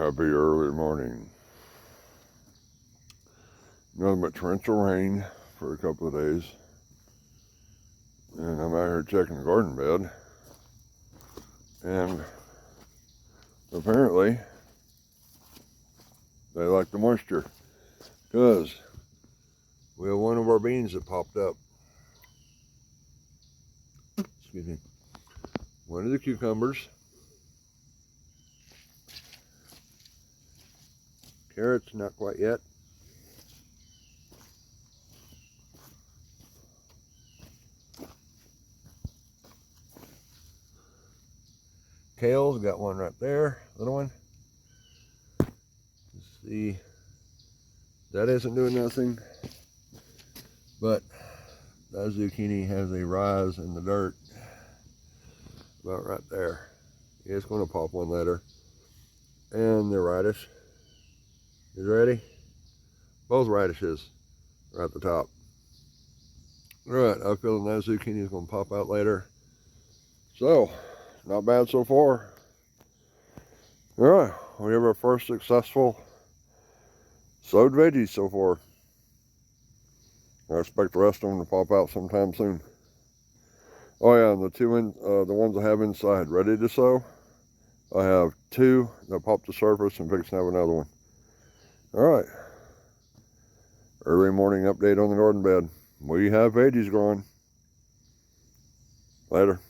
Happy early morning. Nothing but torrential rain for a couple of days. And I'm out here checking the garden bed. And apparently, they like the moisture. Because we have one of our beans that popped up. Excuse me. One of the cucumbers. Carrots, not quite yet. Kale's got one right there, little one. Let's see, that isn't doing nothing, but that zucchini has a rise in the dirt about right there. It's going to pop one later. And the radish is ready. Both radishes are at the top. All right, I feel that zucchini is going to pop out later. So, not bad so far. All right, we have our first successful sowed veggies so far. I expect the rest of them to pop out sometime soon. Oh yeah, and the ones I have inside ready to sow, I have 2 that popped the surface and fixing to have another one. All right, early morning update on the garden bed. We have veggies growing. Later.